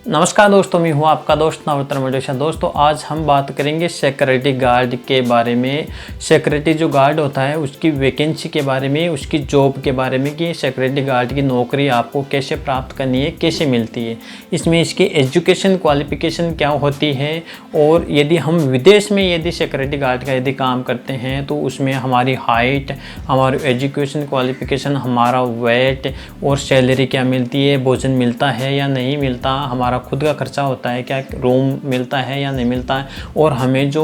नमस्कार दोस्तों, मैं हूँ आपका दोस्त नवरत्न मडोशा। दोस्तों आज हम बात करेंगे सिक्योरिटी गार्ड के बारे में। सिक्योरिटी जो गार्ड होता है उसकी वैकेंसी के बारे में, उसकी जॉब के बारे में कि सिक्योरिटी गार्ड की नौकरी आपको कैसे प्राप्त करनी है, कैसे मिलती है, इसमें इसकी एजुकेशन क्वालिफिकेशन क्या होती है, और यदि हम विदेश में यदि सिक्योरिटी गार्ड का यदि काम करते हैं तो उसमें हमारी हाइट, हमारी एजुकेशन क्वालिफिकेशन, हमारा वेट और सैलरी क्या मिलती है, भोजन मिलता है या नहीं मिलता, हमारा खुद का खर्चा होता है, क्या रूम मिलता है या नहीं मिलता है, और हमें जो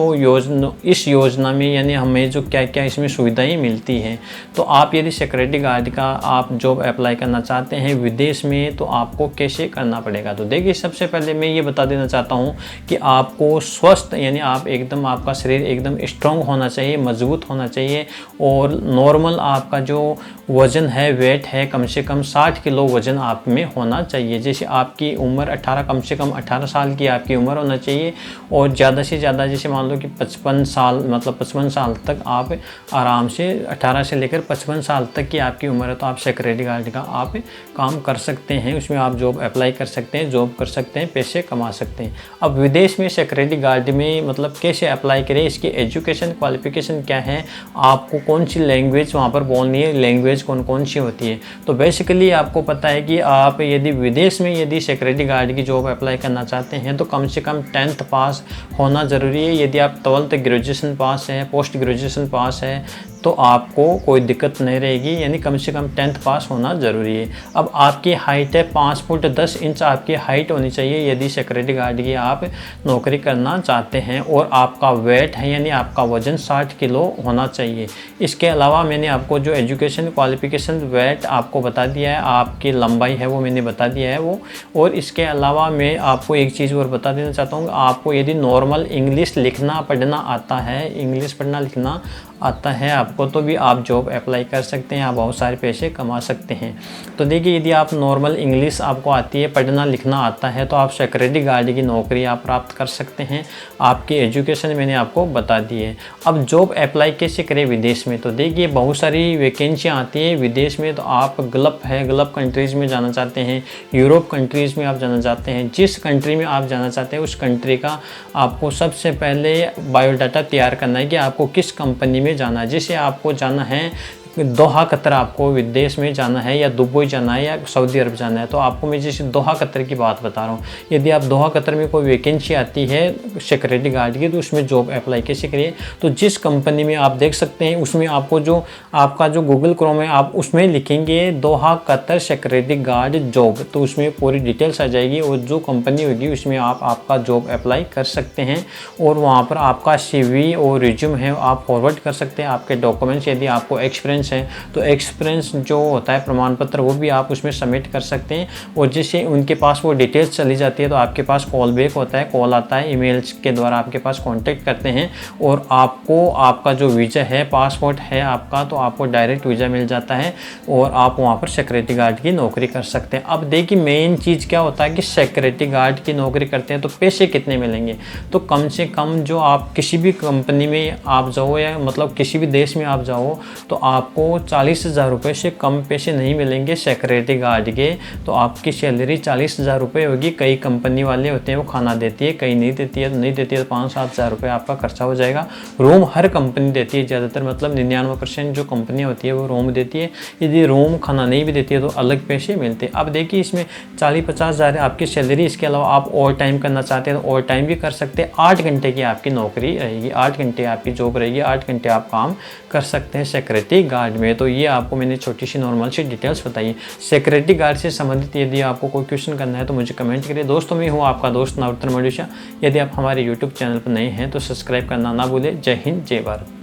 इस योजना में यानी हमें जो क्या क्या इसमें सुविधाएं मिलती हैं। तो आप यदि सिक्योरिटी गार्ड का आप जॉब अप्लाई करना चाहते हैं विदेश में तो आपको कैसे करना पड़ेगा। तो देखिए, सबसे पहले मैं ये बता देना चाहता हूँ कि आपको स्वस्थ यानी आप एकदम, आपका शरीर एकदम स्ट्रॉन्ग होना चाहिए, मजबूत होना चाहिए, और नॉर्मल आपका जो वज़न है, वेट है, कम से कम 60 किलो वज़न आप में होना चाहिए। जैसे आपकी उम्र कम से कम 18 साल की आपकी उम्र होना चाहिए, और ज़्यादा से ज़्यादा जैसे मान लो कि 55 साल, मतलब 55 साल तक आप आराम से, 18 से लेकर 55 साल तक की आपकी उम्र है तो आप सिक्योरिटी गार्ड का आप काम कर सकते हैं। उसमें आप जॉब अप्लाई कर सकते हैं, जॉब कर सकते हैं, पैसे कमा सकते हैं। अब विदेश में सिक्योरिटी गार्ड में मतलब कैसे अप्लाई करें, इसकी एजुकेशन क्वालिफिकेशन क्या है, आपको कौन सी लैंग्वेज वहाँ पर बोलनी है, लैंग्वेज कौन कौन सी होती है। तो बेसिकली आपको पता है कि आप यदि विदेश में यदि सिक्योरिटी गार्ड की जॉब अप्लाई करना चाहते हैं तो कम से कम 10th पास होना ज़रूरी है। यदि आप 12th ग्रेजुएशन पास है, पोस्ट ग्रेजुएशन पास है तो आपको कोई दिक्कत नहीं रहेगी, यानी कम से कम 10th पास होना ज़रूरी है। अब आपकी हाइट है 5 फुट 10 इंच आपकी हाइट होनी चाहिए यदि सिक्योरिटी गार्ड की आप नौकरी करना चाहते हैं, और आपका वेट है यानी आपका वज़न 60 किलो होना चाहिए। इसके अलावा मैंने आपको जो एजुकेशन क्वालिफिकेशन, वेट आपको बता दिया है, आपकी लंबाई है वो मैंने बता दिया है वो। और इसके अलावा मैं आपको एक चीज़ और बता देना चाहता हूँ, आपको यदि नॉर्मल इंग्लिश लिखना पढ़ना आता है, इंग्लिश पढ़ना लिखना आता है आपको, तो भी आप जॉब अप्लाई कर सकते हैं, आप बहुत सारे पैसे कमा सकते हैं। तो देखिए, यदि आप नॉर्मल इंग्लिश आपको आती है, पढ़ना लिखना आता है, तो आप सिक्योरिटी गार्ड की नौकरी आप प्राप्त कर सकते हैं। आपकी एजुकेशन मैंने आपको बता दी है। अब जॉब अप्लाई कैसे करें विदेश में, तो देखिए बहुत सारी वैकेंसियाँ आती हैं विदेश में। तो आप गल्फ़ है, गल्फ़ कंट्रीज़ में जाना चाहते हैं, यूरोप कंट्रीज़ में आप जाना चाहते हैं, जिस कंट्री में आप जाना चाहते हैं उस कंट्री का आपको सबसे पहले बायोडाटा तैयार करना है कि आपको किस कंपनी में जाना है। जैसे आपको जाना है दोहा कतर, आपको विदेश में जाना है, या दुबई जाना है, या सऊदी अरब जाना है, तो आपको मैं जैसे दोहा कतर की बात बता रहा हूँ। यदि आप दोहा कतर में कोई वैकेंसी आती है सिक्योरिटी गार्ड की तो उसमें जॉब अप्लाई कैसे करिए। तो जिस कंपनी में आप देख सकते हैं उसमें आपको जो आपका जो गूगल क्रोम है आप उसमें लिखेंगे Doha Qatar security guard job, तो उसमें पूरी डिटेल्स आ जाएगी, और जो कंपनी होगी उसमें आप आपका जॉब अप्लाई कर सकते हैं। और वहाँ पर आपका CV और रिज्यूम है आप फॉरवर्ड कर सकते हैं, आपके डॉक्यूमेंट्स, यदि आपको एक्सपीरियंस है तो एक्सपीरियंस जो होता है प्रमाण पत्र वो भी आप उसमें सबमिट कर सकते हैं। और जैसे उनके पास वो डिटेल्स चली जाती है तो आपके पास कॉल बैक होता है, कॉल आता है, ईमेल्स के द्वारा आपके पास कांटेक्ट करते हैं, और आपको आपका जो वीज़ा है, पासपोर्ट है आपका, तो आपको डायरेक्ट वीज़ा मिल जाता है और आप वहाँ पर सिक्योरिटी गार्ड की नौकरी कर सकते हैं। अब देखिए मेन चीज़ क्या होता है कि सिक्योरिटी गार्ड की नौकरी करते हैं तो पैसे कितने मिलेंगे। तो कम से कम जो आप किसी भी कंपनी में आप जाओ, या मतलब किसी भी देश में आप जाओ, तो आपको 40,000 रुपये से कम पैसे नहीं मिलेंगे सिक्योरिटी गार्ड के। तो आपकी सैलरी 40,000 रुपये होगी। कई कंपनी वाले होते हैं वो खाना देती है, कहीं नहीं देती है, तो नहीं देती है तो 5-7 हज़ार रुपये आपका खर्चा हो जाएगा। रूम हर कंपनी देती है, ज़्यादातर मतलब 99% जो कंपनियाँ होती है वो रूम देती है। यदि रूम खाना नहीं भी देती है तो अलग पैसे मिलते हैं। अब देखिए इसमें 40-50 हज़ार आपकी सैलरी। इसके अलावा आप ओवर टाइम करना चाहते हैं तो ओवर टाइम भी कर सकते हैं। 8 घंटे की आपकी नौकरी रहेगी, 8 घंटे आपकी जॉब रहेगी, 8 घंटे आप काम कर सकते हैं सिक्योरिटी गार्ड में। तो ये आपको मैंने छोटी सी नॉर्मल सी डिटेल्स बताई। सिक्योरिटी गार्ड से संबंधित यदि आपको कोई क्वेश्चन करना है तो मुझे कमेंट करिए। दोस्तों, मैं हूँ आपका दोस्त नवरत्न मडोशा। यदि आप हमारे YouTube चैनल पर नए हैं तो सब्सक्राइब करना ना भूलें। जय हिंद, जय भारत।